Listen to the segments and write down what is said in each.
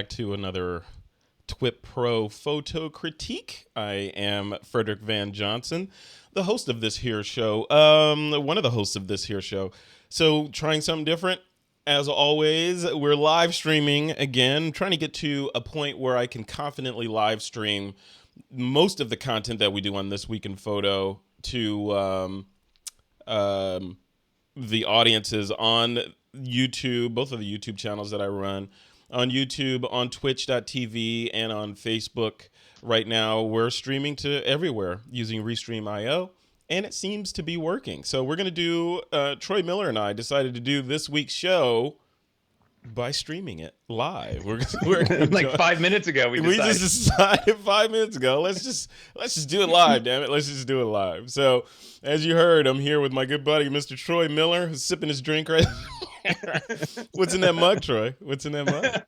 back to another TWiP PRO Photo Critique. I am Frederick Van Johnson, the host of this here show. One of the hosts of this here show. So trying something different. As always, we're live streaming again, trying to get to a point where I can confidently live stream most of the content that we do on This Week in Photo to the audiences on YouTube, both of the YouTube channels that I run. On YouTube, on twitch.tv, and on Facebook. Right now, we're streaming to everywhere using Restream.io, and it seems to be working. So we're going to do, Troy Miller and I decided to do this week's show by streaming it live. We're like 5 minutes ago, we just decided 5 minutes ago. Let's just do it live, damn it. Let's just do it live. So, as you heard, I'm here with my good buddy, Mr. Troy Miller, who's sipping his drink right now. What's in that mug, Troy? What's in that mug?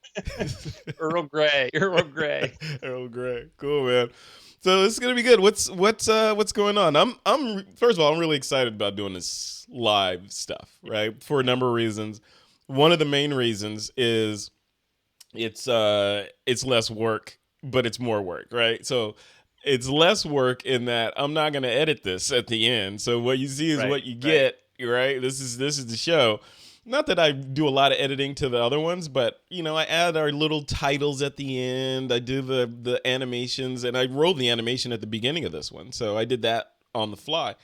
Earl Grey. Earl Grey. Earl Grey. Cool, man. So this is gonna be good. What's going on? I'm first of all, I'm really excited about doing this live stuff, right? For a number of reasons. One of the main reasons is it's less work, but it's more work, right? So it's less work in that I'm not gonna edit this at the end. So what you see is what you get, right? This is the show. Not that I do a lot of editing to the other ones, but, you know, I add our little titles at the end. I do the animations, and I rolled the animation at the beginning of this one. So I did that on the fly.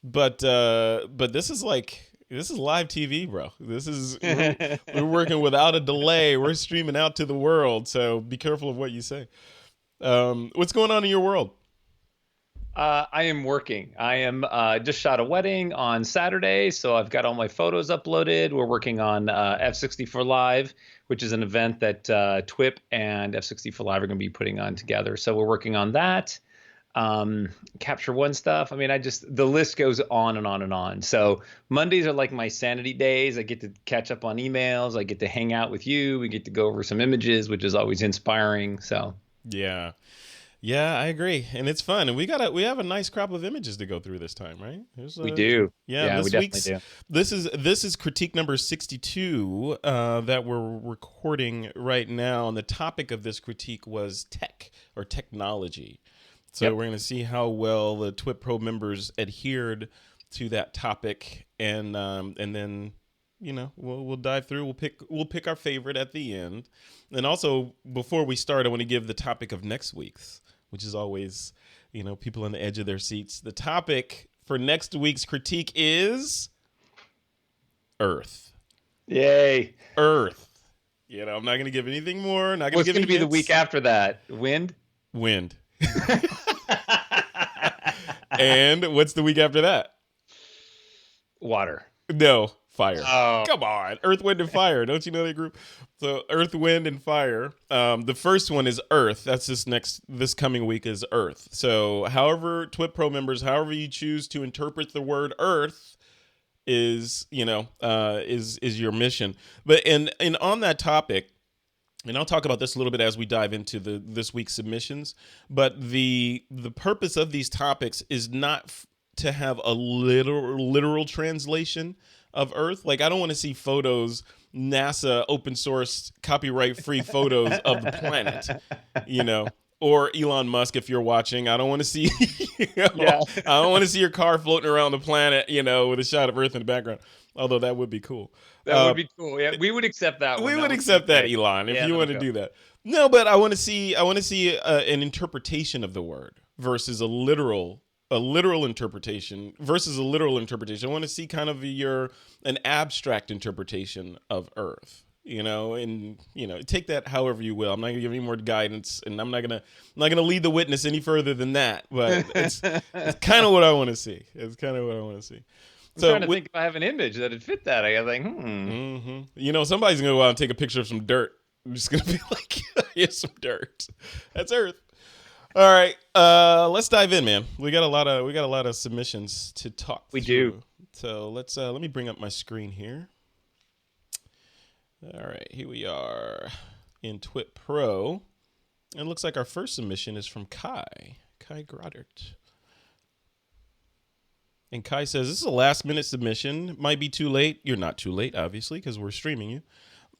But this is live TV, bro. We're working without a delay. We're streaming out to the world. So be careful of what you say. What's going on in your world? I am working. I am just shot a wedding on Saturday, so I've got all my photos uploaded. We're working on F64 Live, which is an event that TWiP and F64 Live are going to be putting on together. So we're working on that. Capture One stuff. I mean, the list goes on and on and on. So Mondays are like my sanity days. I get to catch up on emails. I get to hang out with you. We get to go over some images, which is always inspiring. So yeah. Yeah, I agree, and it's fun, and we have a nice crop of images to go through this time, right? We do. Yeah, we definitely do. This is critique number 62 that we're recording right now, and the topic of this critique was tech or technology. So we're going to see how well the TWiP Pro members adhered to that topic, and then, you know, we'll dive through. We'll pick our favorite at the end. And also, before we start, I want to give the topic of next week's, which is always, you know, people on the edge of their seats. The topic for next week's critique is Earth. Yay. Earth. You know, I'm not going to give anything more. What's going to be the week after that? Wind. And what's the week after that? Water. No. Fire. Oh. Come on. Earth, Wind, and Fire. Don't you know that group? So Earth, Wind, and Fire. The first one is Earth. That's this coming week is Earth. So however, TWiP Pro members, however you choose to interpret the word Earth is, you know, is your mission. But and on that topic, and I'll talk about this a little bit as we dive into this week's submissions, but the purpose of these topics is not to have a literal translation of Earth. Like, I don't want to see photos, NASA open source copyright free photos of the planet, you know, or Elon Musk, if you're watching. I don't want to see, I don't want to see your car floating around the planet, you know, with a shot of Earth in the background. Although that would be cool. That would be cool. Yeah, we would accept that. We would accept that, Elon, if you want to do that. No, but I want to see an interpretation of the word versus a literal interpretation versus a literal interpretation. I want to see kind of an abstract interpretation of Earth, you know, and, you know, take that however you will. I'm not gonna give any more guidance, and I'm not gonna lead the witness any further than that. But it's kind of what I want to see. It's kind of what I want to see. I'm trying to think if I have an image that'd fit that. I think, You know, somebody's gonna go out and take a picture of some dirt. I'm just gonna be like, here's some dirt. That's Earth. All right, let's dive in, man. We got a lot of submissions to talk through. We do. So let me bring up my screen here. All right, here we are in TWiP Pro. And it looks like our first submission is from Kai Groddert. And Kai says, this is a last-minute submission. Might be too late. You're not too late, obviously, because we're streaming you.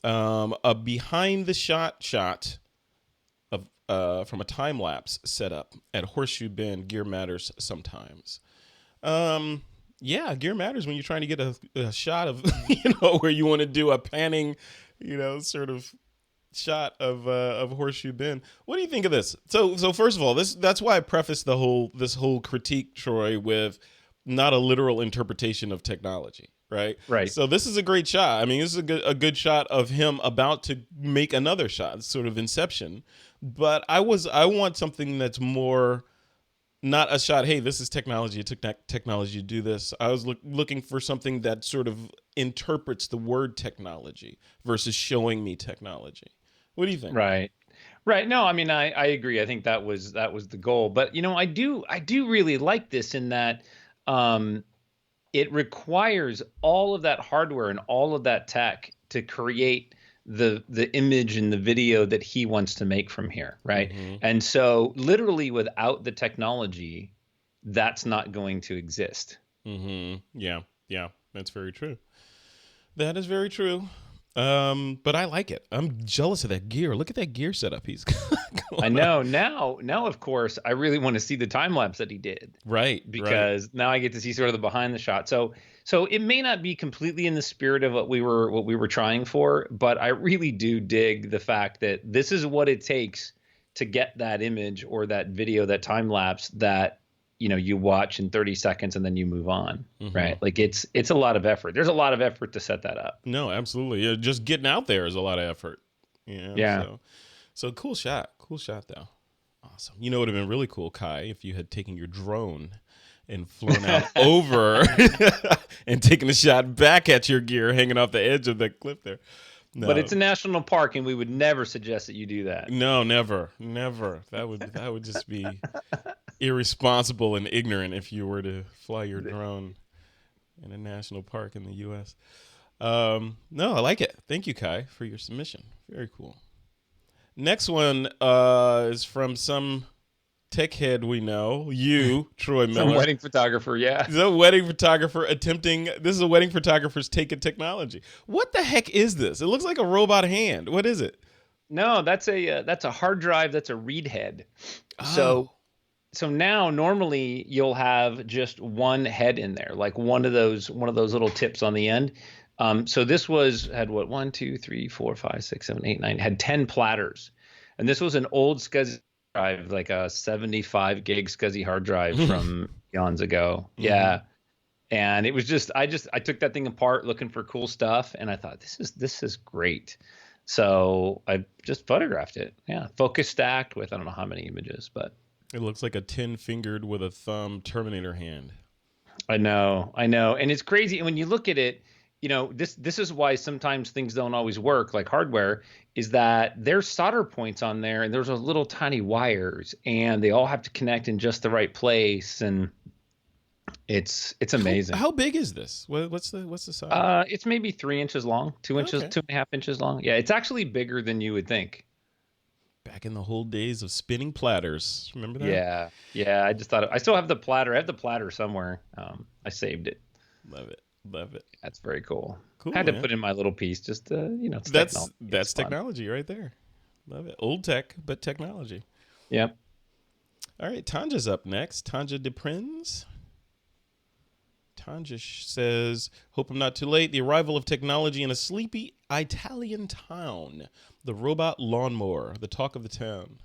A behind the shot of from a time lapse setup at Horseshoe Bend. Gear matters sometimes. Yeah, gear matters when you're trying to get a shot of where you want to do a panning, sort of shot of Horseshoe Bend. What do you think of this? So first of all, that's why I prefaced this whole critique, Troy, with not a literal interpretation of technology, right? Right. So this is a great shot. I mean, this is a good shot of him about to make another shot. It's sort of Inception. But I want something that's more not a shot. Hey, this is technology. It took technology to do this. I was looking for something that sort of interprets the word technology versus showing me technology. What do you think? Right. Right. No, I mean, I agree. I think that was the goal. But I do really like this in that it requires all of that hardware and all of that tech to create the image and the video that he wants to make from here, right? Mm-hmm. And so literally without the technology, that's not going to exist. Mm-hmm. Yeah, that's very true. That is very true. But I like it. I'm jealous of that gear. Look at that gear setup he's got. I know. Now, of course, I really want to see the time lapse that he did. Right. Because now I get to see sort of the behind the shot. So it may not be completely in the spirit of what we were trying for, but I really do dig the fact that this is what it takes to get that image or that video, that time lapse that you watch in 30 seconds and then you move on, mm-hmm. right? Like it's a lot of effort. There's a lot of effort to set that up. No, absolutely. Yeah, just getting out there is a lot of effort. Yeah. So cool shot though. Awesome. It would have been really cool, Kai, if you had taken your drone and flown out over and taken a shot back at your gear hanging off the edge of the cliff there. No. But it's a national park, and we would never suggest that you do that. No, never. That would just be irresponsible and ignorant if you were to fly your drone in a national park in the U.S. No, I like it. Thank you, Kai, for your submission. Very cool. Next one is from some tech head we know, you, Troy Miller. Some wedding photographer, yeah. This is a wedding photographer this is a wedding photographer's take at technology. What the heck is this? It looks like a robot hand. What is it? No, that's a hard drive. That's a read head. Oh. So now normally you'll have just one head in there, like one of those little tips on the end. So this had what, 1, 2, 3, 4, 5, 6, 7, 8, 9, had 10 platters. And this was an old SCSI drive, like a 75 gig SCSI hard drive from eons ago. Mm-hmm. Yeah. And it was just, I took that thing apart looking for cool stuff. And I thought, this is great. So I just photographed it. Yeah. Focus stacked with, I don't know how many images, but. It looks like a 10-fingered with a thumb Terminator hand. I know. And it's crazy. And when you look at it, this is why sometimes things don't always work, like hardware, is that there's solder points on there and there's those little tiny wires and they all have to connect in just the right place. And it's amazing. How big is this? What's the size? It's maybe 3 inches long, 2 inches, 2.5 inches long. Yeah. It's actually bigger than you would think. Back in the whole days of spinning platters. Remember that? Yeah. I just thought I still have the platter. I have the platter somewhere. I saved it. Love it. That's very cool. Cool. I had to put in my little piece just to, it's that's technology right there. Love it. Old tech, but technology. Yep. All right. Tanja's up next. Tanja Deprins. Tanja says, hope I'm not too late. The arrival of technology in a sleepy Italian town. The robot lawnmower. The talk of the town.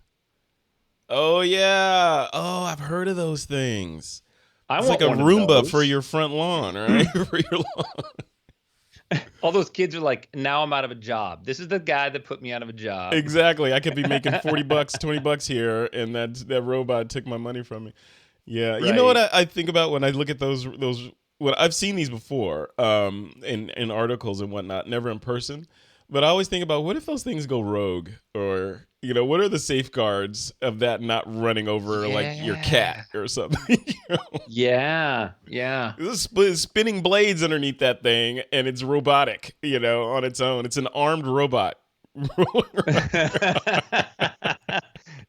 Oh, yeah. Oh, I've heard of those things. It's like a Roomba for your front lawn, right? For your lawn. All those kids are like, now I'm out of a job. This is the guy that put me out of a job. Exactly. I could be making $40, $20 here, and that robot took my money from me. Yeah. Right. You know what I think about when I look at those well, I've seen these before in articles and whatnot, never in person. But I always think about, what if those things go rogue? Or, what are the safeguards of that not running over like your cat or something? Yeah. There's spinning blades underneath that thing, and it's robotic, on its own. It's an armed robot.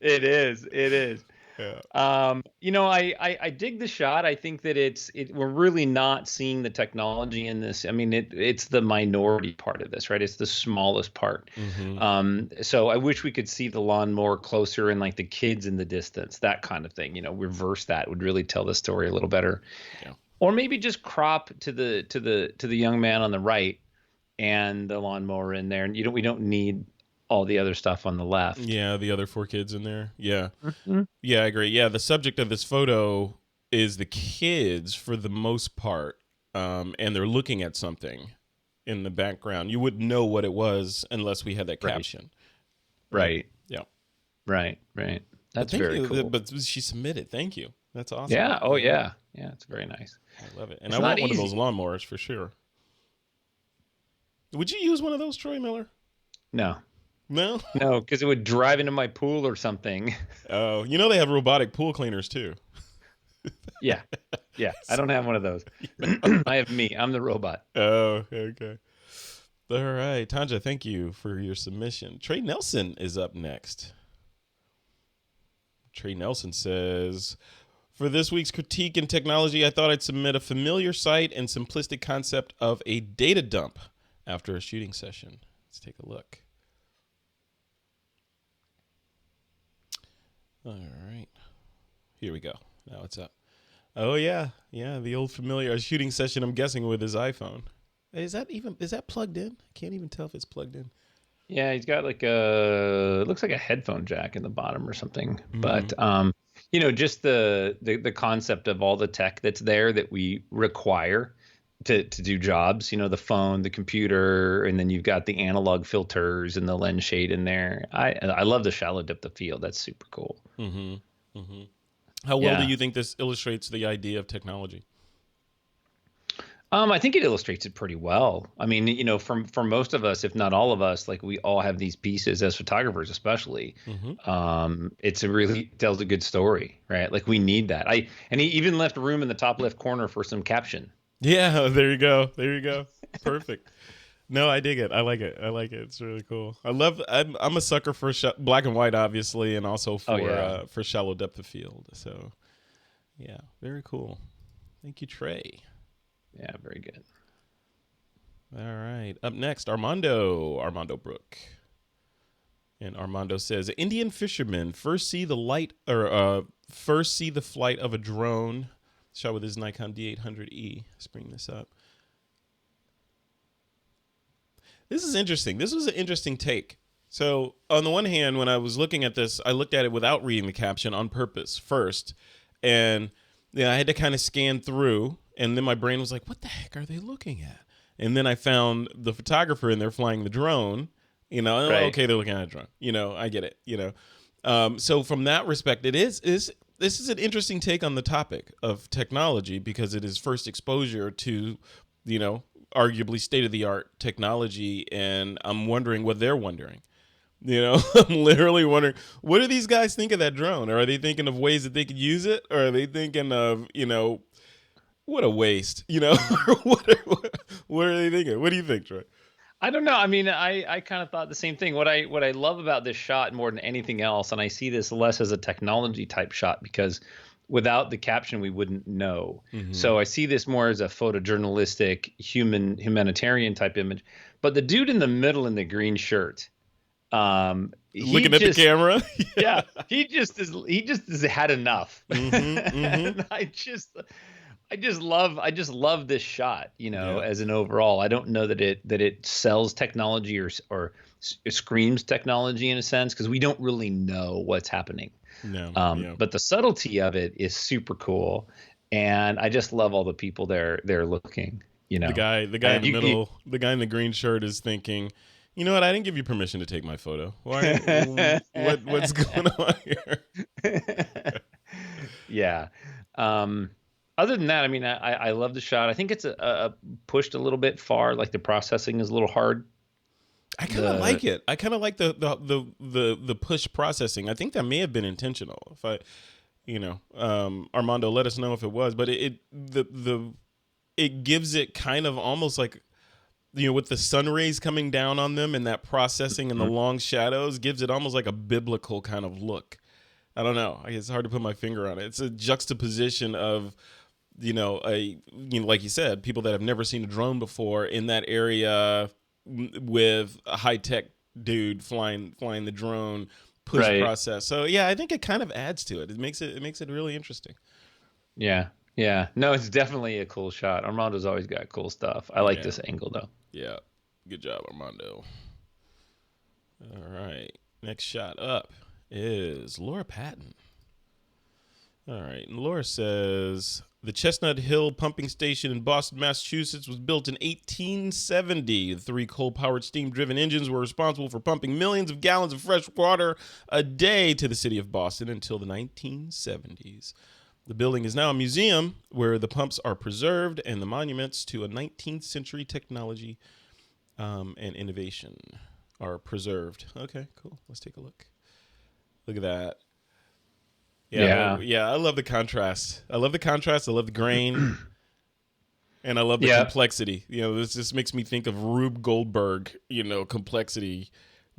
It is. Yeah. I dig the shot. I think that we're really not seeing the technology in this. I mean, it's the minority part of this, right? It's the smallest part. Mm-hmm. So I wish we could see the lawnmower closer and like the kids in the distance, that kind of thing. Reverse that would really tell the story a little better. Yeah. Or maybe just crop to the young man on the right and the lawnmower in there, and we don't need all the other stuff on the left. Yeah, the other four kids in there. Yeah. Mhm. Yeah, I agree. Yeah, the subject of this photo is the kids for the most part, and they're looking at something in the background. You wouldn't know what it was unless we had that Right. caption. Right. Right. Yeah. Right. Right. But That's thank very you. cool. But she submitted. Thank you. That's awesome. Yeah. Oh, yeah. Yeah. It's very nice. I love it. And It's I not want one of those easy. lawnmowers for sure. Would you use one of those, Troy Miller? No. No? No, because it would drive into my pool or something. Oh, they have robotic pool cleaners too. Yeah. Yeah. I don't have one of those. I have me. I'm the robot. Oh, okay. All right. Tanja, thank you for your submission. Trey Nelson is up next. Trey Nelson says, for this week's critique in technology, I thought I'd submit a familiar sight and simplistic concept of a data dump after a shooting session. Let's take a look. All right. Here we go. Now it's up. Oh, yeah. Yeah, the old familiar shooting session, I'm guessing, with his iPhone. Is that plugged in? I can't even tell if it's plugged in. Yeah, he's got it looks like a headphone jack in the bottom or something. Mm-hmm. But just the concept of all the tech that's there that we require to do jobs, the phone, the computer, and then you've got the analog filters and the lens shade in there. I love the shallow depth of field. That's super cool. Mm-hmm. Mm-hmm. How well do you think this illustrates the idea of technology? I think it illustrates it pretty well. I mean, for most of us, if not all of us, like we all have these pieces as photographers, especially. Mm-hmm. It really tells a good story, right? Like we need that. And he even left room in the top left corner for some caption. Yeah, there you go. Perfect. No, I dig it. I like it. It's really cool. I'm a sucker for black and white, obviously, and also for shallow depth of field. So, yeah, very cool. Thank you, Trey. Yeah, very good. All right. Up next, Armando Brook. And Armando says, Indian fishermen first see the flight of a drone shot with his Nikon D800E. Let's bring this up. This is interesting. This was an interesting take. So, on the one hand, when I was looking at this, I looked at it without reading the caption on purpose first. And I had to kind of scan through. And then my brain was like, what the heck are they looking at? And then I found the photographer in there flying the drone. Right. Okay, they're looking at a drone. I get it. So from that respect, this is an interesting take on the topic of technology because it is first exposure to, arguably state-of-the-art technology. And I'm wondering what they're wondering. I'm literally wondering, what do these guys think of that drone? Or are they thinking of ways that they could use it? Or are they thinking of, what a waste, what are they thinking? What do you think, Troy? I don't know. I mean, I kind of thought the same thing. What I love about this shot more than anything else, and I see this less as a technology type shot because without the caption, we wouldn't know. Mm-hmm. So I see this more as a photojournalistic, humanitarian type image. But the dude in the middle in the green shirt, looking at the camera, yeah, he just has had enough. Mm-hmm, mm-hmm. And I just love this shot, as an overall. I don't know that it sells technology or screams technology in a sense because we don't really know what's happening. No. But the subtlety of it is super cool, and I just love all the people there looking. The guy in the middle, the guy in the green shirt is thinking, you know what? I didn't give you permission to take my photo. Why? What's going on here? Yeah. Other than that, I mean, I love the shot. I think it's pushed a little bit far. Like the processing is a little hard. I kind of like it. I kind of like the push processing. I think that may have been intentional. If Armando, let us know if it was. But it gives it kind of almost like, with the sun rays coming down on them and that processing and the long shadows gives it almost like a biblical kind of look I don't know. It's hard to put my finger on it. It's a juxtaposition of, like you said, people that have never seen a drone before in that area with a high tech dude flying the drone push Right. process. So yeah, I think it kind of adds to it. It makes it really interesting. Yeah. Yeah. No, it's definitely a cool shot. Armando's always got cool stuff. I like Yeah. this angle though. Yeah. Good job, Armando. All right. Next shot up is Laura Patton. All right. And Laura says the Chestnut Hill pumping station in Boston, Massachusetts was built in 1870. The 3 coal-powered steam-driven engines were responsible for pumping millions of gallons of fresh water a day to the city of Boston until the 1970s. The building is now a museum where the pumps are preserved and the monuments to a 19th century technology and innovation are preserved. Okay, cool. Let's take a look. Look at that. Yeah. Yeah, I love the contrast. I love the grain, and I love the Yeah. complexity. This just makes me think of Rube Goldberg, complexity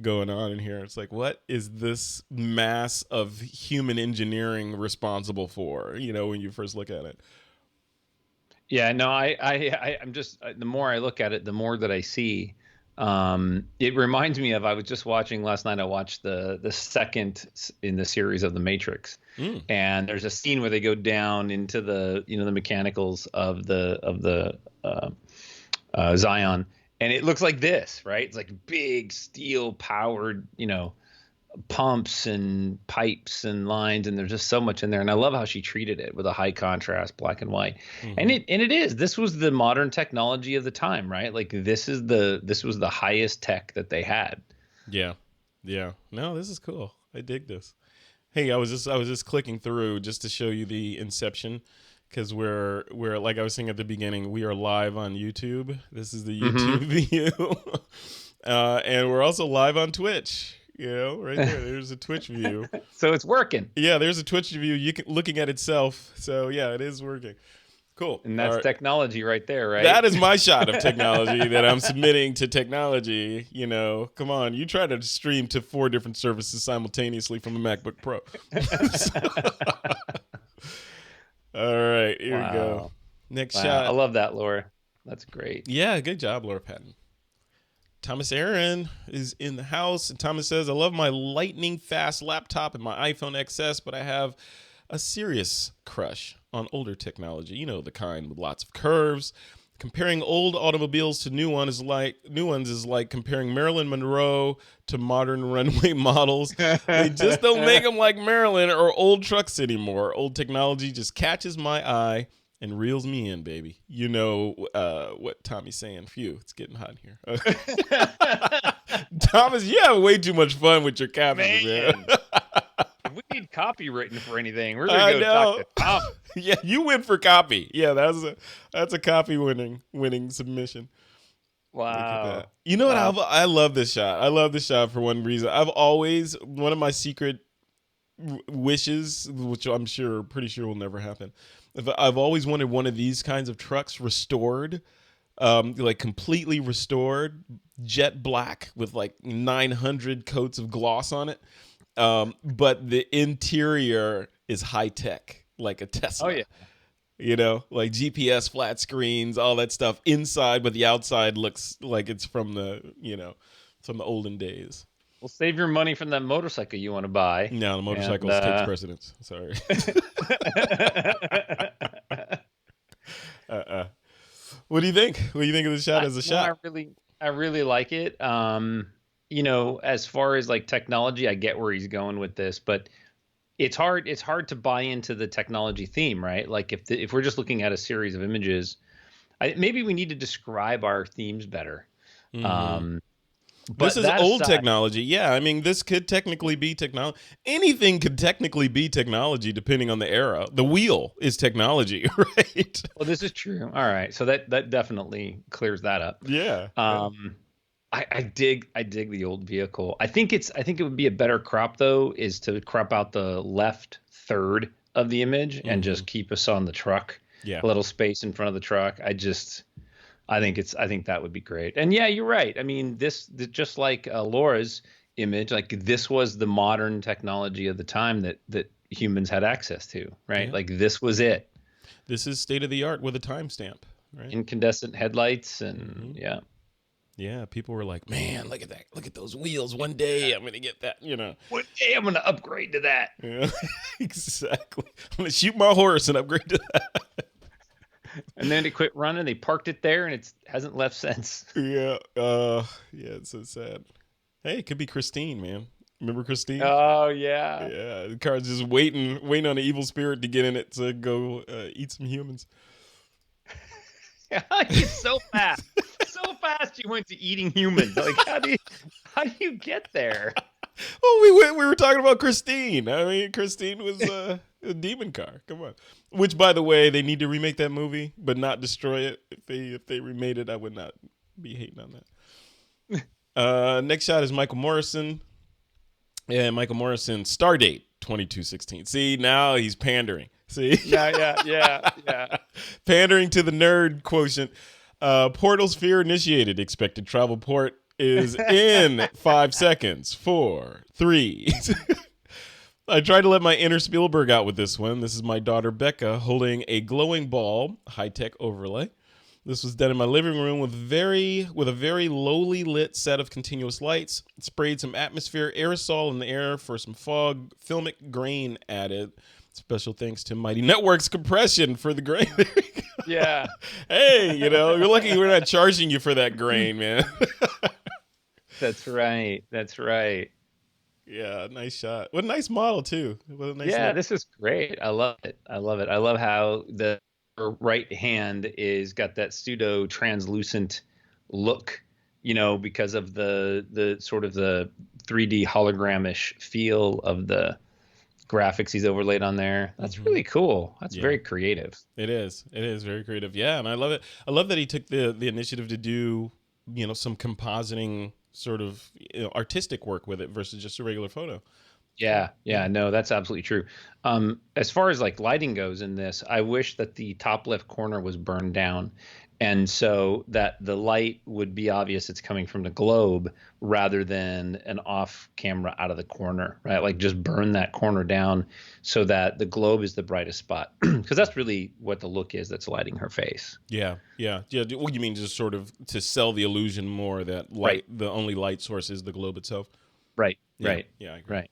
going on in here. It's like, what is this mass of human engineering responsible for, when you first look at it? Yeah, no, I'm just the more I look at it, the more that I see. It reminds me of I was just watching last night. I watched the second in the series of The Matrix, and there's a scene where they go down into the mechanicals of the Zion, and it looks like this, right? It's like big steel powered, pumps and pipes and lines, and there's just so much in there. And I love how she treated it with a high contrast black and white. And this was the modern technology of the time, right? Like this was the highest tech that they had. Yeah. No, this is cool. I dig this. Hey, I was just clicking through just to show you the inception, because we're like I was saying at the beginning, we are live on YouTube. This is the YouTube view, and we're also live on Twitch. Right there. There's a Twitch view. So it's working. Yeah, there's a Twitch view. Looking at itself. So yeah, it is working. Cool. And that's technology right there, right? That is my shot of technology that I'm submitting to technology. Come on, you try to stream to 4 different services simultaneously from a MacBook Pro. All right, here we go. Next shot. I love that, Laura. That's great. Yeah, good job, Laura Patton. Thomas Aaron is in the house, and Thomas says, I love my lightning fast laptop and my iPhone XS, but I have a serious crush on older technology. The kind with lots of curves. Comparing old automobiles to new ones is like comparing Marilyn Monroe to modern runway models. They just don't make them like Marilyn or old trucks anymore. Old technology just catches my eye and reels me in, baby. What Tommy's saying. Phew, it's getting hot in here. Thomas, you have way too much fun with your captions, man. If we need copy written for anything, we're gonna go talk to Tom. Yeah, you win for copy. Yeah, that's a copy winning submission. Wow. You know what? I love this shot. I love this shot for one reason. One of my secret wishes, which I'm pretty sure will never happen. I've always wanted one of these kinds of trucks restored, like completely restored, jet black with like 900 coats of gloss on it. But the interior is high tech, like a Tesla. Oh yeah. Like GPS flat screens, all that stuff inside, but the outside looks like it's from the olden days. Well, save your money from that motorcycle you want to buy. No, the motorcycle takes precedence. Sorry. What do you think? What do you think of the shot as a shot? I really like it. As far as like technology, I get where he's going with this, but it's hard to buy into the technology theme, right? Like if we're just looking at a series of images, maybe we need to describe our themes better. But this is old technology. Yeah, I mean, this could technically be technology. Anything could technically be technology depending on the era. The wheel is technology, right? Well, this is true. All right. So that definitely clears that up. Yeah. I dig the old vehicle. I think it would be a better crop though, is to crop out the left third of the image and just keep us on the truck. Yeah. A little space in front of the truck. I think that would be great. And yeah, you're right. I mean, this just like Laura's, image. Like this was the modern technology of the time that humans had access to, right? Yeah. Like this was it. This is state of the art with a timestamp, right? Incandescent headlights and Hmm. yeah. Yeah, people were like, "Man, look at that! Look at those wheels! One day I'm gonna get that." One day I'm gonna upgrade to that. Yeah, exactly. I'm gonna shoot my horse and upgrade to that. And then they quit running. They parked it there, and it hasn't left since. Yeah, yeah, it's so sad. Hey, it could be Christine, man. Remember Christine? Oh yeah. Yeah, the car's just waiting on an evil spirit to get in it to go eat some humans. He's so fast. So fast you went to eating humans. Like how do you get there? Well, we were talking about Christine. I mean, Christine was a demon car. Come on. Which, by the way, they need to remake that movie, but not destroy it. If they remade it, I would not be hating on that. Next shot is Michael Morrison. Yeah, Michael Morrison, Stardate 2216. See, now he's pandering. See? Yeah. Pandering to the nerd quotient. Portal sphere initiated. Expected travel port is in 5 seconds. 4, 3. I tried to let my inner Spielberg out with this one. This is my daughter Becca holding a glowing ball, high-tech overlay. This was done in my living room with a very lowly lit set of continuous lights. Sprayed some atmosphere aerosol in the air for some fog, filmic grain added. Special thanks to Mighty Networks compression for the grain. Yeah. Hey, you're lucky we're not charging you for that grain, man. That's right. Yeah, nice shot. What a nice model too. What a nice Yeah, look. this is great. I love it. I love how the right hand is got that pseudo translucent look, because of the sort of the 3D hologramish feel of the graphics he's overlaid on there. That's really cool. That's very creative. It is. It is very creative. Yeah, and I love it. I love that he took the initiative to do, some compositing sort of artistic work with it versus just a regular photo. Yeah, no, that's absolutely true. As far as like lighting goes in this, I wish that the top left corner was burned down, and so that the light would be obvious it's coming from the globe rather than an off camera out of the corner, right? Like just burn that corner down so that the globe is the brightest spot, because that's really what the look is that's lighting her face. Yeah. What you mean, just sort of to sell the illusion more that light, the only light source is the globe itself. Right. Yeah, Right. Yeah, I agree. Right.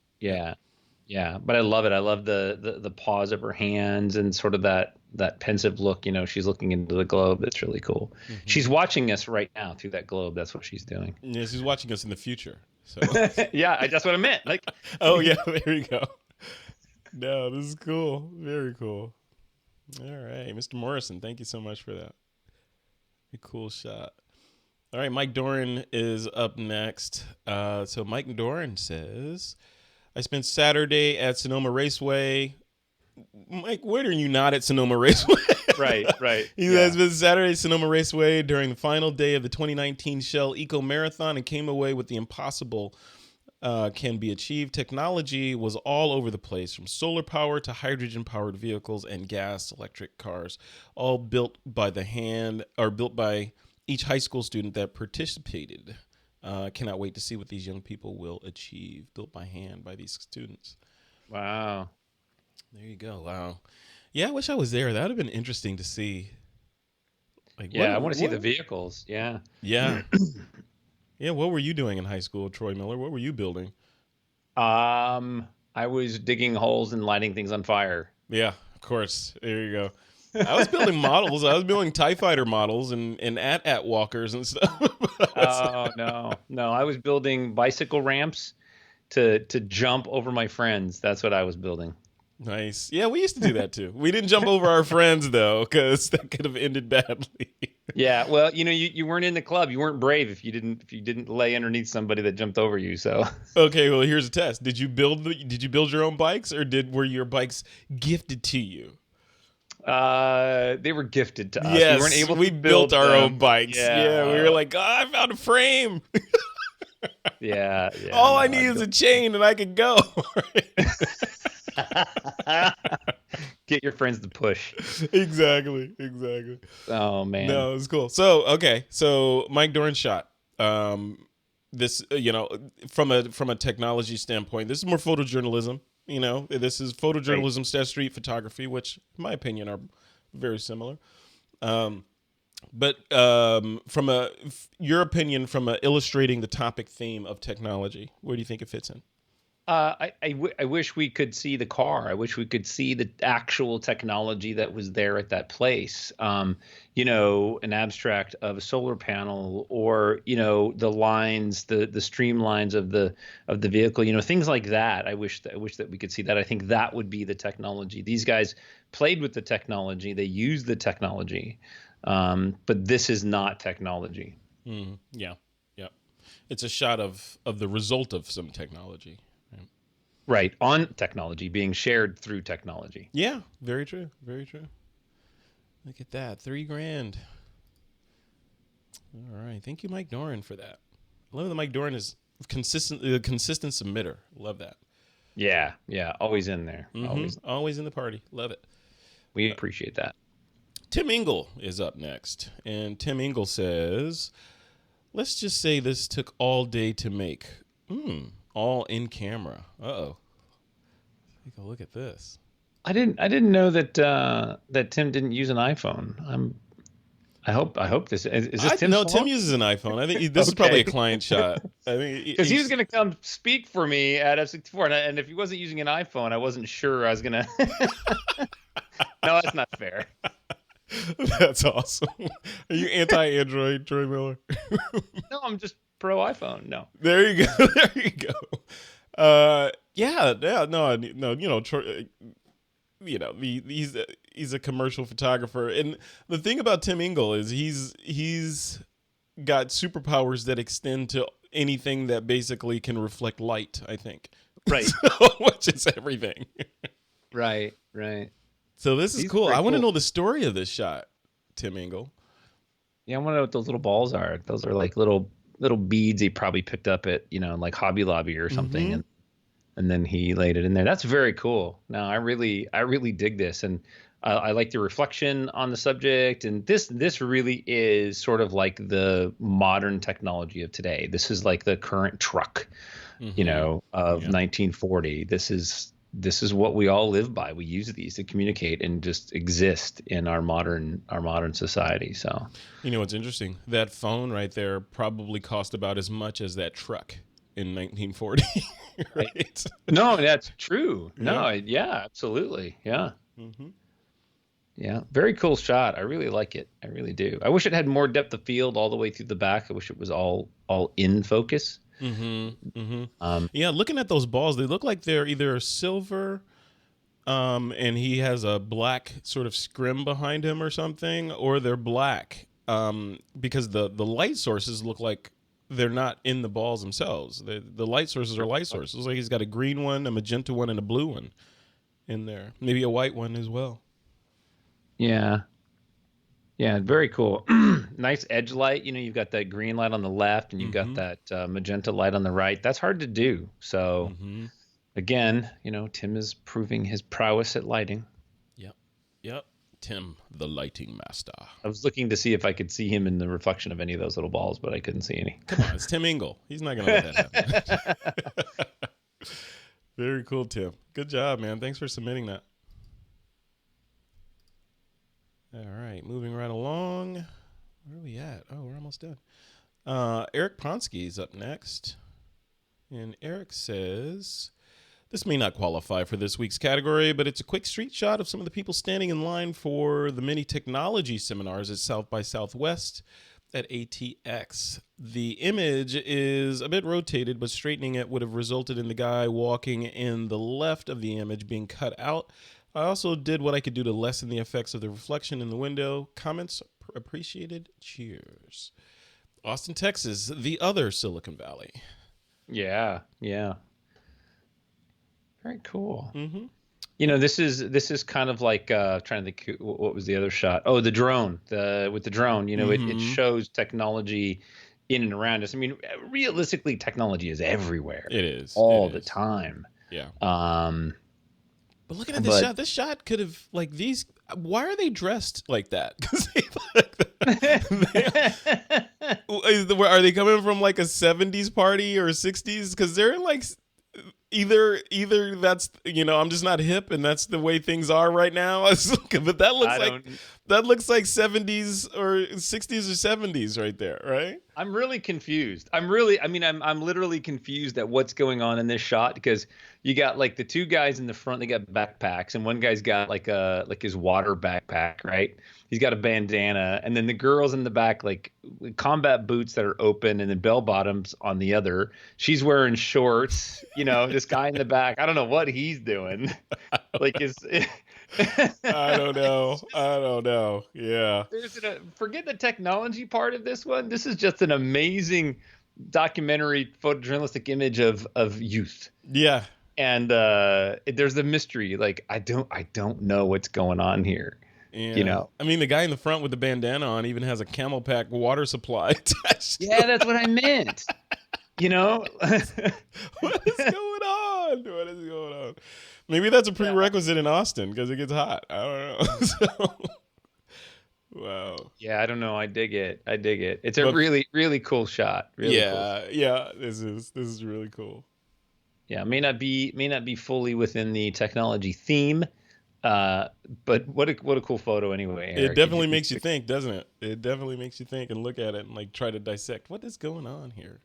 Yeah. But I love it. I love the pause of her hands and sort of that pensive look. She's looking into the globe. That's really cool. Mm-hmm. She's watching us right now through that globe. That's what she's doing. Yeah, she's watching us in the future. So. Yeah, that's what I meant. Like. Oh yeah, there you go. No, this is cool. Very cool. All right, Mr. Morrison, thank you so much for that. A cool shot. All right, Mike Doran is up next. So Mike Doran says, I spent Saturday at Sonoma Raceway. Mike, when are you not at Sonoma Raceway? Right. He says, been Saturday at Sonoma Raceway during the final day of the 2019 Shell Eco Marathon and came away with the impossible can be achieved. Technology was all over the place, from solar power to hydrogen-powered vehicles and gas electric cars, all built by each high school student that participated. Cannot wait to see what these young people will achieve. Built by hand by these students. Wow. There you go. Wow. Yeah, I wish I was there. That would have been interesting to see. I want to see the vehicles. Yeah. Yeah. Yeah. What were you doing in high school, Troy Miller? What were you building? I was digging holes and lighting things on fire. Yeah, of course. There you go. I was building models. I was building TIE fighter models and AT-AT walkers and stuff. Oh, no. I was building bicycle ramps to jump over my friends. That's what I was building. Nice. Yeah, we used to do that too. We didn't jump over our friends though, because that could have ended badly. Yeah, well, you weren't in the club. You weren't brave if you didn't lay underneath somebody that jumped over you. So okay, well, here's a test. Did you build your own bikes, or were your bikes gifted to you? They were gifted to us. Yes, we weren't able we to built our them. own bikes. Yeah, we were like, I found a frame. Yeah. All I need is a chain, and I can go. Get your friends to push. Exactly. Oh man. No, it was cool. So Mike Doran shot. this, from a technology standpoint, this is more photojournalism. This is photojournalism / street photography, which, in my opinion, are very similar. But from your opinion, from illustrating the topic theme of technology, where do you think it fits in? I wish we could see the car. I wish we could see the actual technology that was there at that place. An abstract of a solar panel, or the lines, the streamlines of the vehicle. Things like that. I wish that we could see that. I think that would be the technology. These guys played with the technology. They used the technology, but this is not technology. Yeah. It's a shot of the result of some technology. Right, on technology being shared through technology. Yeah, very true. Very true. Look at that, $3,000. All right, thank you, Mike Doran, for that. I love that Mike Doran is a consistent submitter. Love that. Yeah, always in there. Always in the party. Love it. We appreciate that. Tim Engel is up next, and Tim Engel says, "Let's just say this took all day to make. All in camera. Uh-oh. Take a look at this. I didn't know that Tim didn't use an iPhone. I hope this is this Tim's No, Tim uses an iPhone. I think this is probably a client shot. I mean, because he was going to come speak for me at F64, and if he wasn't using an iPhone, I wasn't sure I was going to. No, that's not fair. That's awesome. Are you anti-Android, Troy Miller? No, I'm just pro iPhone. No. There you go. There you go. No. Troy, he's a commercial photographer, and the thing about Tim Engel is he's got superpowers that extend to anything that basically can reflect light. I think. Right. Which is everything. Right. So this is cool. I want to know the story of this shot, Tim Engel. Yeah, I want to know what those little balls are. Those are like little beads he probably picked up at, like Hobby Lobby or something. And then he laid it in there. That's very cool. No, I really dig this. And I like the reflection on the subject. And this really is sort of like the modern technology of today. This is like the current truck, of 1940. This is what we all live by. We use these to communicate and just exist in our modern society. So, what's interesting? That phone right there probably cost about as much as that truck in 1940. Right? No, that's true. No, yeah, absolutely. Yeah. Yeah. Very cool shot. I really like it. I really do. I wish it had more depth of field all the way through the back. I wish it was all in focus. Yeah, looking at those balls, they look like they're either silver, and he has a black sort of scrim behind him or something, or they're black, because the light sources look like they're not in the balls themselves. The light sources are light sources. It's like he's got a green one, a magenta one, and a blue one in there. Maybe a white one as well. Yeah, very cool. Nice edge light. You've got that green light on the left, and you've got that magenta light on the right. That's hard to do. So, again, Tim is proving his prowess at lighting. Yep. Tim, the lighting master. I was looking to see if I could see him in the reflection of any of those little balls, but I couldn't see any. Come on, it's Tim Engel. He's not going to let that happen. Very cool, Tim. Good job, man. Thanks for submitting that. All right, moving right along. Where are we at? Oh, we're almost done. Eric Ponsky is up next. And Eric says, this may not qualify for this week's category, but it's a quick street shot of some of the people standing in line for the many technology seminars at South by Southwest at ATX. The image is a bit rotated, but straightening it would have resulted in the guy walking in the left of the image being cut out. I also did what I could do to lessen the effects of the reflection in the window. Comments appreciated. Cheers. Austin, Texas, the other Silicon Valley. Yeah. Very cool. This is kind of like trying to think what was the other shot. Oh, the drone. With the drone, it shows technology in and around us. I mean, realistically, technology is everywhere. It is all the time. Yeah. But looking at this shot, this shot could have why are they dressed like that? Because Are they coming from like a 70s party or 60s? Because they're like either that's I'm just not hip and that's the way things are right now. But that looks like 70s or 60s or 70s right there, right? I'm really confused. I'm literally confused at what's going on in this shot because you got like the two guys in the front, they got backpacks, and one guy's got like his water backpack, right? He's got a bandana, and then the girls in the back like combat boots that are open, and then bell bottoms on the other. She's wearing shorts. This guy in the back, I don't know what he's doing. Like is. I don't know. Yeah. Forget the technology part of this one. This is just an amazing documentary photojournalistic image of youth. Yeah. And there's a mystery. Like I don't know what's going on here. Yeah. I mean, the guy in the front with the bandana on even has a Camel Pack water supply attached. Yeah, that's what I meant. What is going on? What is going on? Maybe that's a prerequisite in Austin because it gets hot. I don't know. Wow. Yeah, I don't know. I dig it. It's a really, really cool shot. Really cool. Yeah. This is really cool. Yeah, may not be fully within the technology theme, but what a cool photo anyway. Eric. It definitely makes you think, doesn't it? It definitely makes you think and look at it and like try to dissect what is going on here.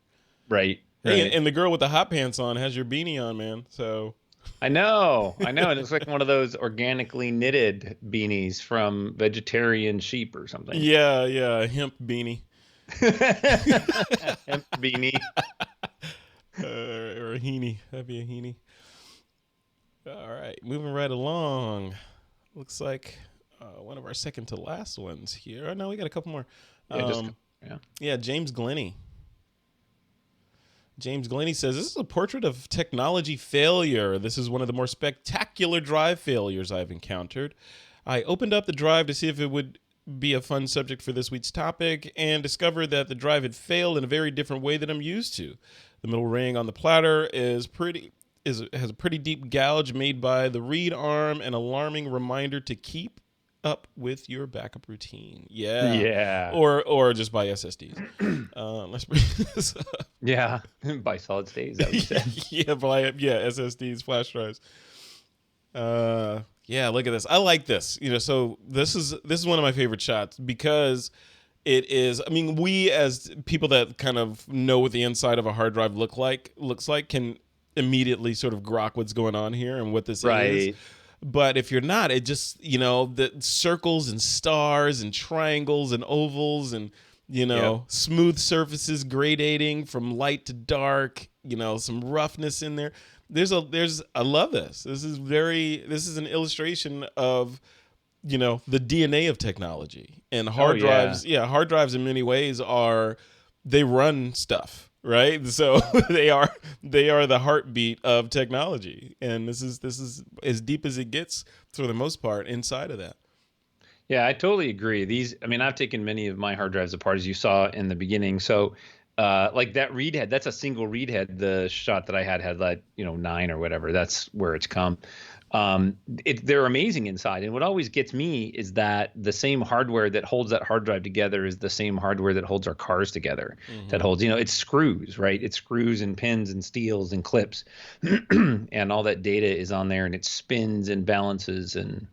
Right. Hey, and the girl with the hot pants on has your beanie on, man. So. I know. It looks like one of those organically knitted beanies from vegetarian sheep or something. Yeah, a hemp beanie. Hemp beanie. Or a heanie. That'd be a heanie. All right, moving right along. Looks like one of our second to last ones here. Oh, no, we got a couple more. Yeah, James Glennie. James Glennie says, this is a portrait of technology failure. This is one of the more spectacular drive failures I've encountered. I opened up the drive to see if it would be a fun subject for this week's topic and discovered that the drive had failed in a very different way than I'm used to. The middle ring on the platter has a pretty deep gouge made by the read arm, an alarming reminder to keep up with your backup routine. Yeah. Or just buy SSDs. Let's bring this up. Yeah. Buy solid state. Is that what you said? SSDs, flash drives. Look at this. I like this. So this is one of my favorite shots because it is, I mean, we as people that kind of know what the inside of a hard drive looks like can immediately sort of grok what's going on here and what this is. But if you're not, it just, the circles and stars and triangles and ovals and, smooth surfaces gradating from light to dark, some roughness in there. I love this. This is an illustration of, the DNA of technology. And hard drives in many ways they run stuff. Right, so they are the heartbeat of technology, and this is as deep as it gets for the most part inside of that. Yeah, I totally agree. I've taken many of my hard drives apart, as you saw in the beginning. So, like that read head, that's a single read head. The shot that I had like 9 or whatever. That's where it's come. They're amazing inside, and what always gets me is that the same hardware that holds that hard drive together is the same hardware that holds our cars together. Mm-hmm. That holds, it's screws, right? It's screws and pins and steels and clips, and all that data is on there, and it spins and balances, and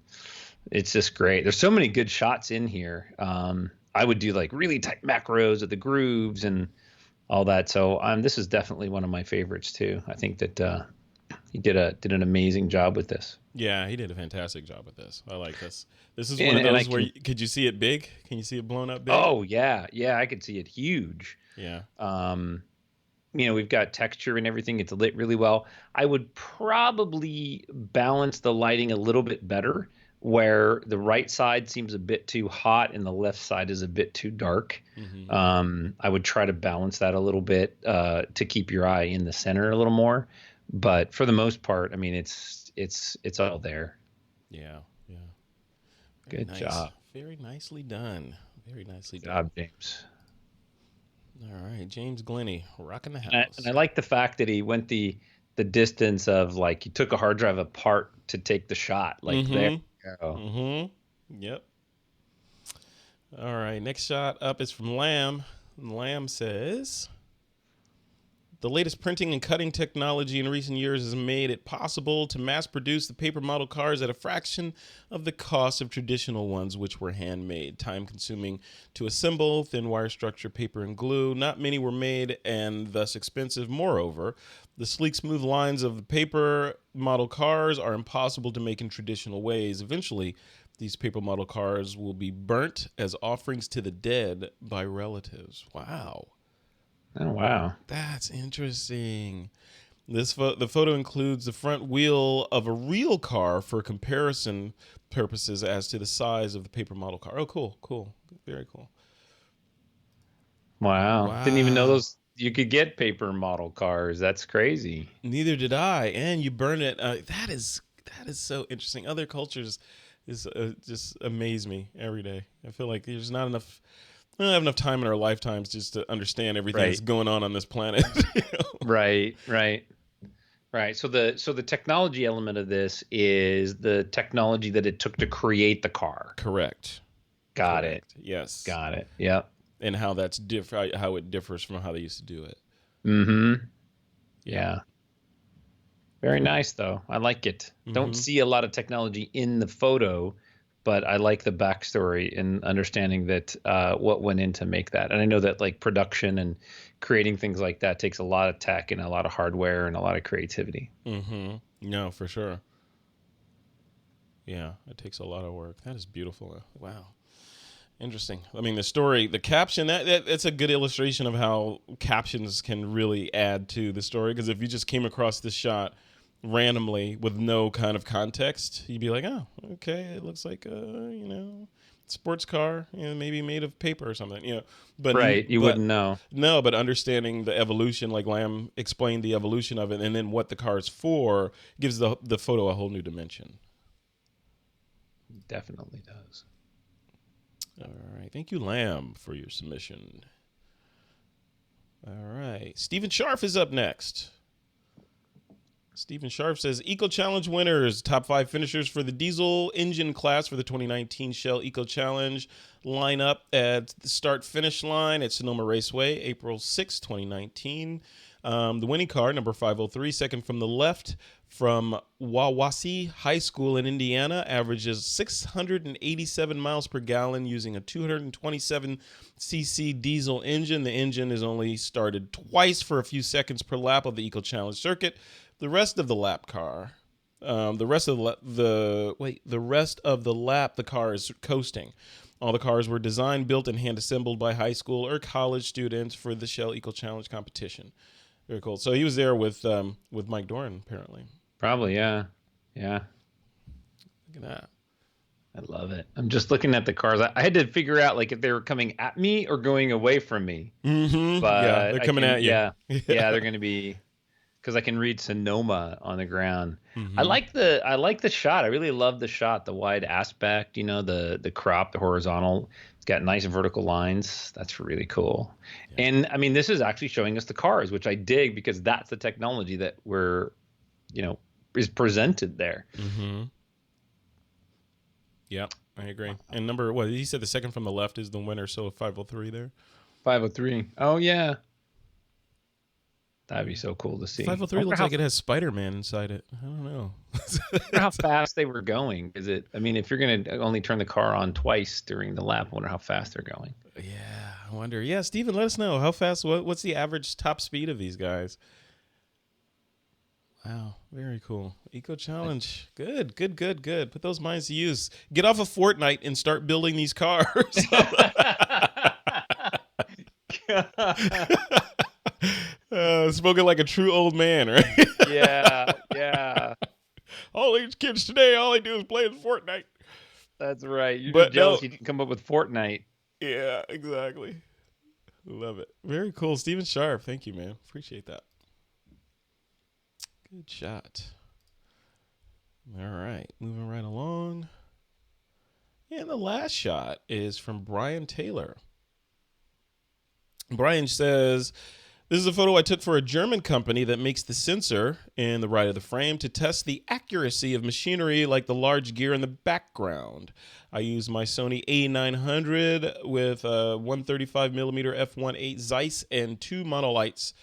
it's just great. There's so many good shots in here. I would do like really tight macros of the grooves and all that. So this is definitely one of my favorites too. I think that. He did an amazing job with this. Yeah, he did a fantastic job with this. I like this. This is one of those where could you see it big? Can you see it blown up big? Oh yeah, I could see it huge. Yeah. We've got texture and everything. It's lit really well. I would probably balance the lighting a little bit better, where the right side seems a bit too hot and the left side is a bit too dark. Mm-hmm. I would try to balance that a little bit to keep your eye in the center a little more. But for the most part, I mean, it's all there. Yeah. Good job. Very nicely done. Good job, James. All right, James Glennie, rocking the house. And I like the fact that he went the distance of like he took a hard drive apart to take the shot. Like there you go. Mm-hmm. Yep. All right, next shot up is from Lamb. Lamb says, the latest printing and cutting technology in recent years has made it possible to mass produce the paper model cars at a fraction of the cost of traditional ones, which were handmade. Time consuming to assemble, thin wire structure, paper, and glue. Not many were made and thus expensive. Moreover, the sleek, smooth lines of the paper model cars are impossible to make in traditional ways. Eventually, these paper model cars will be burnt as offerings to the dead by relatives. Wow. Oh, wow. That's interesting. The photo includes the front wheel of a real car for comparison purposes as to the size of the paper model car. Oh, cool. Very cool. Wow. Didn't even know Wow. those you could get paper model cars. That's crazy. Neither did I. And you burn it. That is so interesting. Other cultures is just amaze me every day. I feel like there's not enough. We don't have enough time in our lifetimes just to understand everything that's Right. going on this planet. You know? Right. So the technology element of this is the technology that it took to create the car. Correct. Got it. Yes. Got it. Yep. And how that's how it differs from how they used to do it. Mm-hmm. Yeah. Yeah. Very nice though. I like it. Don't Mm-hmm. see a lot of technology in the photo, but I like the backstory and understanding that what went in to make that. And I know that like production and creating things like that takes a lot of tech and a lot of hardware and a lot of creativity. Mm-hmm. No, for sure. Yeah, it takes a lot of work. That is beautiful. Wow. Interesting. I mean, the story, the caption, that's a good illustration of how captions can really add to the story. Because if you just came across this shot randomly with no kind of context, you'd be like, oh, okay, it looks like sports car, maybe made of paper or something, Right. You but wouldn't know. no, but understanding the evolution, like Lamb explained the evolution of it, and then what the car is for, gives the photo a whole new dimension. Definitely does. All right. Thank you, Lamb, for your submission. All right. Stephen Sharf is up next. Stephen Sharf says, Eco Challenge winners, top 5 finishers for the diesel engine class for the 2019 Shell Eco Challenge. Line up at the start-finish line at Sonoma Raceway, April 6, 2019. The winning car, number 503, second from the left, from Wawasee High School in Indiana, averages 687 miles per gallon using a 227cc diesel engine. The engine is only started twice for a few seconds per lap of the Eco Challenge circuit. The rest of the lap, the car is coasting. All the cars were designed, built, and hand-assembled by high school or college students for the Shell Eco Challenge competition. Very cool. So he was there with Mike Doran, apparently. Probably, yeah. Yeah. Look at that. I love it. I'm just looking at the cars. I had to figure out like if they were coming at me or going away from me. Mm-hmm. Yeah, But they're coming at you. Yeah, they're going to be because I can read Sonoma on the ground. Mm-hmm. I like the shot. I really love the shot, the wide aspect. The crop, the horizontal. It's got nice vertical lines. That's really cool. Yeah. And I mean, this is actually showing us the cars, which I dig because that's the technology that is presented there. Mm-hmm. Yep, I agree. And he said the second from the left is the winner, so 503 there. 503. Oh, yeah. That'd be so cool to see. 503 looks like it has Spider-Man inside it. I don't know. I wonder how fast they were going. If you're going to only turn the car on twice during the lap, I wonder how fast they're going. Yeah, I wonder. Yeah, Steven, let us know. How fast, what's the average top speed of these guys? Wow, very cool. Eco Challenge. Good. Put those minds to use. Get off of Fortnite and start building these cars. Spoken like a true old man, right? Yeah. All these kids today, all they do is play Fortnite. That's right. You're jealous you didn't come up with Fortnite. Yeah, exactly. Love it. Very cool. Stephen Sharp. Thank you, man. Appreciate that. Good shot. All right. Moving right along. And the last shot is from Brian Taylor. Brian says, This is a photo I took for a German company that makes the sensor in the right of the frame to test the accuracy of machinery like the large gear in the background. I used my Sony A900 with a 135mm f1.8 Zeiss and 2 monolights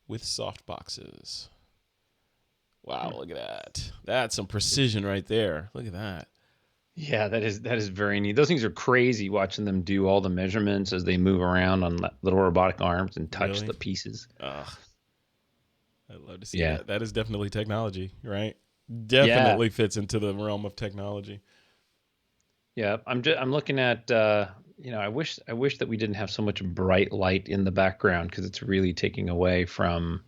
with soft boxes. Wow, look at that. That's some precision right there. Look at that. Yeah, that is very neat. Those things are crazy watching them do all the measurements as they move around on little robotic arms and touch Really? the pieces. Ugh, I'd love to see Yeah. that. That is definitely technology, right? Yeah. Definitely fits into the realm of technology. Yeah. I'm looking at I wish that we didn't have so much bright light in the background because it's really taking away from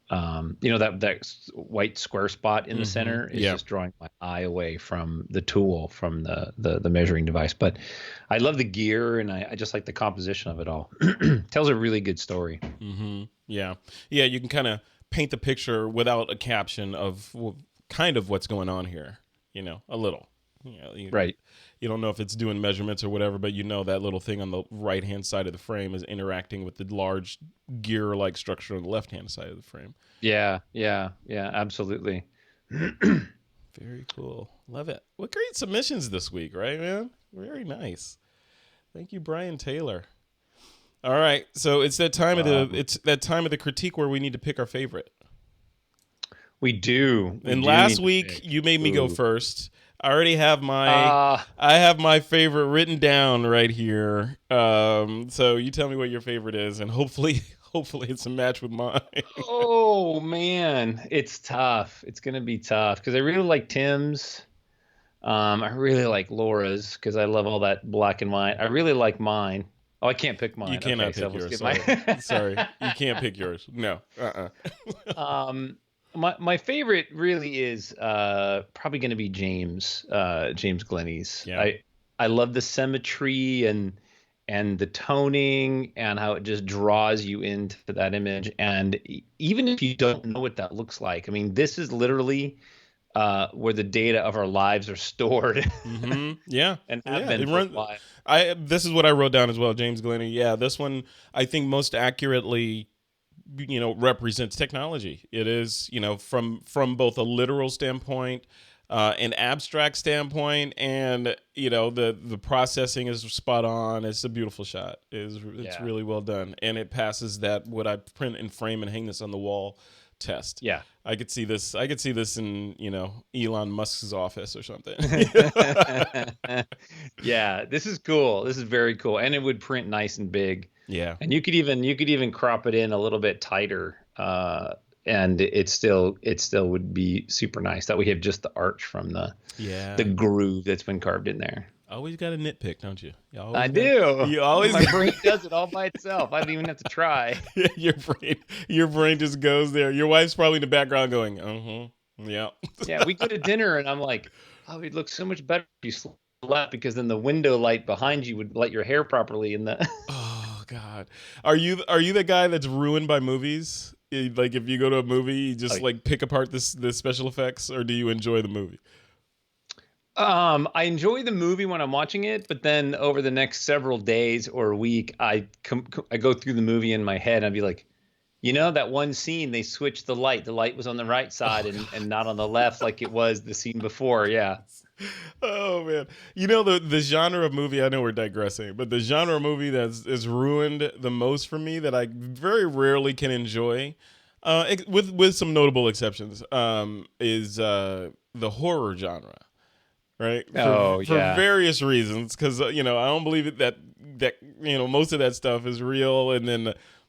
that white square spot in the center is Yeah. just drawing my eye away from the tool, from the measuring device. But I love the gear, and I just like the composition of it all. Tells a really good story. Yeah. Yeah, you can kind of paint the picture without a caption of kind of what's going on here, a little. Right. You don't know if it's doing measurements or whatever, but that little thing on the right-hand side of the frame is interacting with the large gear-like structure on the left-hand side of the frame. Yeah. Yeah. Yeah. Absolutely. Very cool. Love it. What great submissions this week, right, man? Very nice. Thank you, Brian Taylor. All right, so it's that time of the critique where we need to pick our favorite. We do. And last week you made me go first. I already have my favorite written down right here. So you tell me what your favorite is, and hopefully it's a match with mine. Oh man, it's tough. It's gonna be tough because I really like Tim's. I really like Laura's because I love all that black and white. I really like mine. Oh, I can't pick mine. You cannot Okay, so pick let's yours. get my Sorry, you can't pick yours. No. my favorite really is probably going to be James Glennie's. Yeah. I love the symmetry and the toning and how it just draws you into that image. And even if you don't know what that looks like, I mean, this is literally where the data of our lives are stored. Yeah. And have been for a while. This is what I wrote down as well, James Glennie. Yeah, this one I think most accurately represents technology. It is, from both a literal standpoint, an abstract standpoint, and the processing is spot on. It's a beautiful shot. It's really well done, and it passes that would I print and frame and hang this on the wall test. Yeah. I could see this in Elon Musk's office or something. Yeah, this is cool. This is very cool, and it would print nice and big. Yeah. And you could even crop it in a little bit tighter, and it still would be super nice. That we have just the arch from the groove that's been carved in there. Always got to nitpick, don't you? I do. You always. My brain does it all by itself. I don't even have to try. your brain just goes there. Your wife's probably in the background going, yeah. Yeah, we go to dinner, and I'm like, oh, it looks so much better if you slept, because then the window light behind you would light your hair properly. Oh God, are you the guy that's ruined by movies? Like if you go to a movie, you just pick apart the special effects, or do you enjoy the movie? I enjoy the movie when I'm watching it, but then over the next several days or a week, I go through the movie in my head and I'd be like, that one scene, they switched the light. The light was on the right side and not on the left like it was the scene before. Yeah. Oh man. The genre of movie, I know we're digressing, but the genre of movie that's ruined the most for me that I very rarely can enjoy, with some notable exceptions, is the horror genre. Right. For various reasons, because I don't believe that most of that stuff is real, and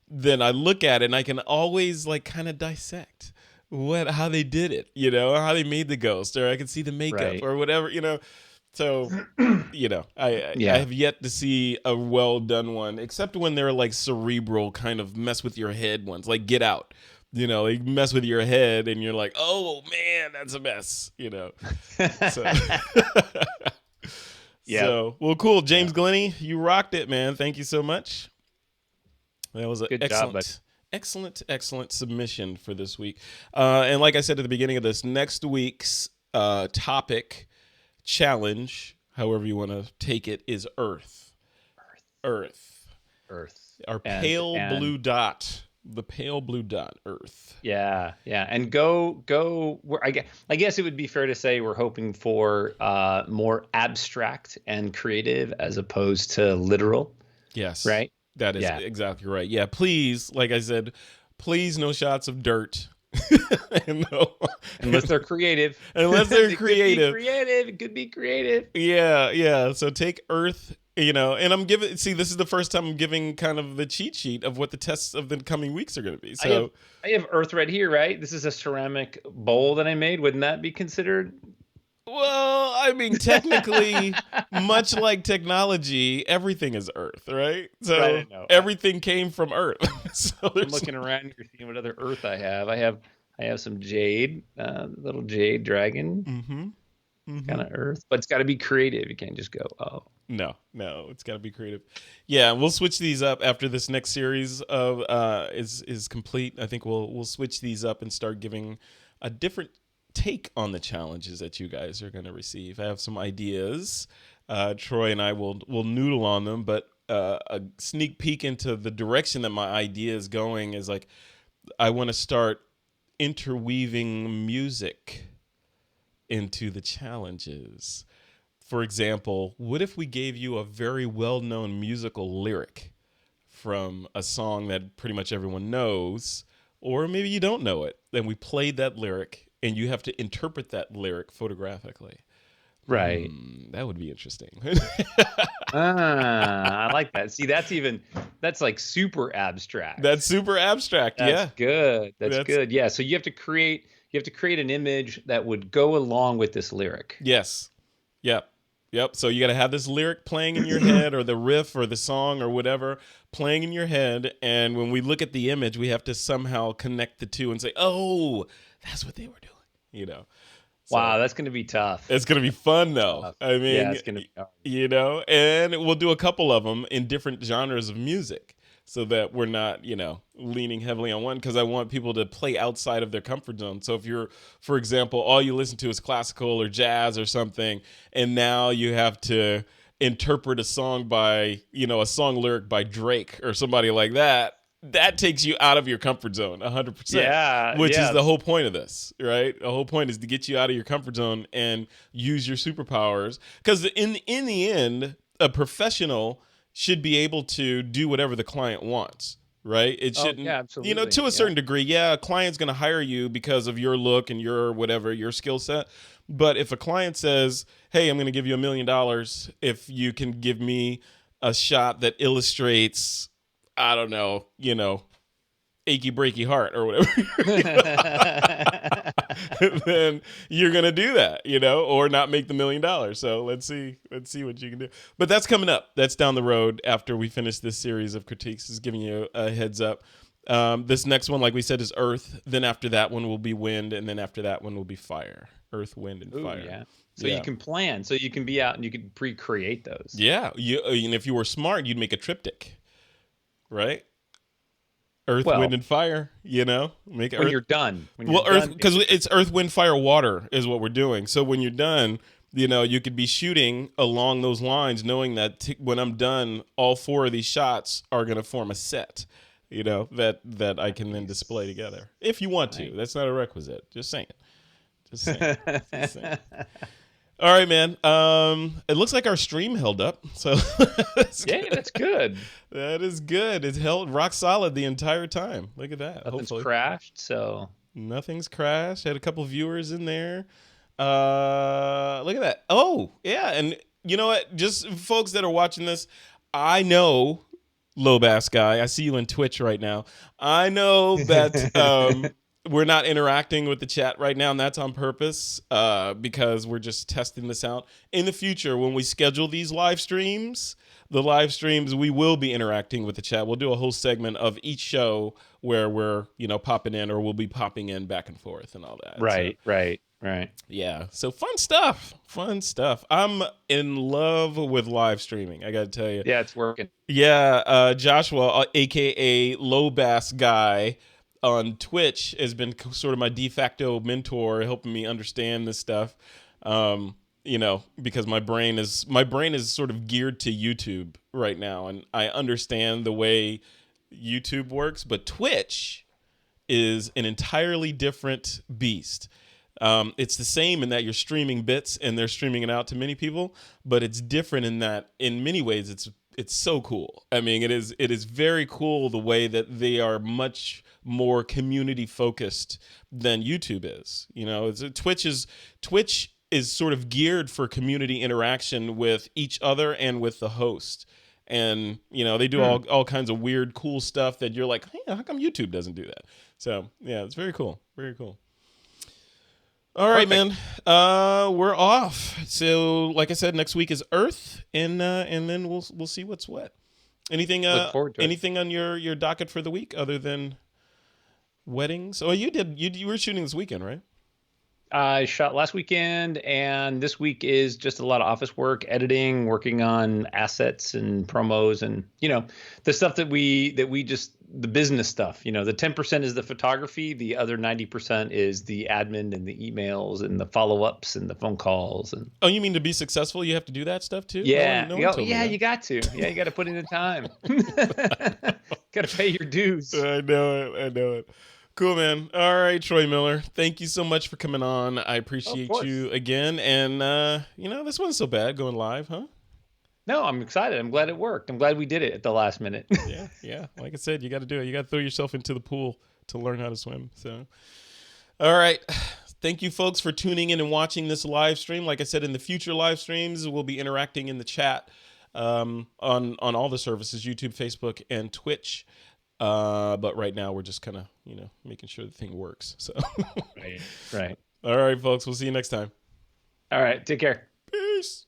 then I look at it and I can always kind of dissect how they did it, how they made the ghost, or I can see the makeup or whatever, So I have yet to see a well done one, except when they're cerebral kind of mess with your head ones, like Get Out. They mess with your head and you're like, oh man, that's a mess, So, yeah. So, well, cool. James Glennie, you rocked it, man. Thank you so much. That was an excellent submission for this week. And like I said at the beginning of this, next week's topic, challenge, however you want to take it, is Earth. Our pale blue dot. The pale blue dot, Earth. Yeah, yeah, and go. I guess it would be fair to say we're hoping for more abstract and creative as opposed to literal, Yes, right? that is Yeah, exactly right. Yeah, please, like I said, please no shots of dirt. No, unless they're creative. unless they're It could be creative. creative. It could be creative. Yeah, yeah. So take Earth, and I'm giving. See, this is the first time I'm giving kind of the cheat sheet of what the tests of the coming weeks are going to be. I have So, I have Earth right here, right? This is a ceramic bowl that I made. Wouldn't that be considered? well, I mean, technically, much like technology, everything is Earth, right? Right, So I know. everything came from Earth. So I'm there's. looking around here, seeing what other Earth I have. I have some jade, little jade dragon Mm-hmm. kind Mm-hmm. of Earth, but it's got to be creative. You can't just go, oh, No, no, it's got to be creative. Yeah, we'll switch these up after this next series of is complete. I think we'll switch these up and start giving a different take on the challenges that you guys are going to receive. I have some ideas. Troy and I will noodle on them, but a sneak peek into the direction that my idea is going is like I want to start interweaving music into the challenges. For example, what if we gave you a very well-known musical lyric from a song that pretty much everyone knows, or maybe you don't know it, then we played that lyric and you have to interpret that lyric photographically. right. That would be interesting. I like that. See, that's like super abstract. That's super abstract. That's Yeah. good. That's That's good. Yeah. So you have to create an image that would go along with this lyric. yes. Yep. Yep. So you got to have this lyric playing in your head or the riff or the song or whatever playing in your head. And when we look at the image, we have to somehow connect the two and say, oh, that's what they were doing. So Wow, that's going to be tough. it's going to be fun, though. Tough. I Yeah, mean, it's going to be hard. and we'll do a couple of them in different genres of music so that we're not, leaning heavily on one because I want people to play outside of their comfort zone. So if you're, for example, all you listen to is classical or jazz or something, and now you have to interpret a song by, a song lyric by Drake or somebody like that, that takes you out of your comfort zone 100%, Yeah, which is yeah. the whole point of this, right? The whole point is to get you out of your comfort zone and use your superpowers. Because in the end, a professional should be able to do whatever the client wants, right? It Oh, shouldn't, yeah, absolutely. to a Yeah. certain degree, yeah, a client's going to hire you because of your look and your whatever, your skill set. But if a client says, hey, I'm going to give you $1 million if you can give me a shot that illustrates, I don't know, achy breaky heart or whatever, then you're gonna do that, or not make the $1 million. So let's see what you can do. But that's coming up. That's down the road after we finish this series of critiques. Is giving you a heads up. This next one, like we said, is Earth. Then after that one will be Wind, and then after that one will be Fire. Earth, Wind, and Ooh, Fire. yeah. So Yeah. you can plan. So you can be out and you can pre-create those. Yeah, and if you were smart, you'd make a triptych, right? Earth, Wind, Well, and Fire. Make when Earth. you're done. When Well, you're Earth, done, because it's Earth, Wind, Fire, Water is what we're doing. So when you're done, you could be shooting along those lines, knowing that when I'm done, all four of these shots are going to form a set. That I can then display together if you want to. Nice. That's not a requisite. Just saying. Just saying. Just saying. All right, man. It looks like our stream held up, so Yeah, that's good. that is good. It's held rock solid the entire time. Look at that. Nothing's Hopefully, crashed. So nothing's crashed. Had a couple viewers in there. Look at that. Oh, yeah, and you know what? Just folks that are watching this, I know, low bass guy. I see you in Twitch right now. I know that we're not interacting with the chat right now, and that's on purpose because we're just testing this out. In the future, when we schedule these live streams, we will be interacting with the chat. We'll do a whole segment of each show where we're, popping in, or we'll be popping in back and forth and all that. right. Yeah. So fun stuff. I'm in love with live streaming, I got to tell you. Yeah, it's working. Yeah. Joshua, AKA Low Bass Guy on Twitch, has been sort of my de facto mentor, helping me understand this stuff. Because my brain is sort of geared to YouTube right now, and I understand the way YouTube works, but Twitch is an entirely different beast. It's the same in that you're streaming bits and they're streaming it out to many people, but it's different in that in many ways it's so cool. I mean, it is very cool the way that they are much more community focused than YouTube is. You know, Twitch is sort of geared for community interaction with each other and with the host. And, you know, they do all kinds of weird, cool stuff that you're like, hey, how come YouTube doesn't do that? So, yeah, it's very cool. Very cool. All right, man. We're off. So, like I said, next week is Earth, and then we'll see what's what. Anything Look forward to it. anything on your docket for the week other than weddings? Oh, you were shooting this weekend, right? I shot last weekend, and this week is just a lot of office work, editing, working on assets and promos, and the stuff that we just the business stuff. The 10% is the photography, the other 90% is the admin and the emails and the follow-ups and the phone calls. And oh, you mean to be successful, you have to do that stuff too? yeah, No one told me that. you got to. Yeah, you got to put in the time. Got to pay your dues. I know it. Cool, man. All right, Troy Miller. Thank you so much for coming on. I appreciate you again. And, this wasn't so bad going live, huh? No, I'm excited. I'm glad it worked. I'm glad we did it at the last minute. Yeah. Like I said, you got to do it. You got to throw yourself into the pool to learn how to swim. So, all right. Thank you, folks, for tuning in and watching this live stream. Like I said, in the future live streams, we'll be interacting in the chat on all the services, YouTube, Facebook, and Twitch. But right now we're just kind of, making sure the thing works. So, right. All right, folks. We'll see you next time. All right. Take care. Peace.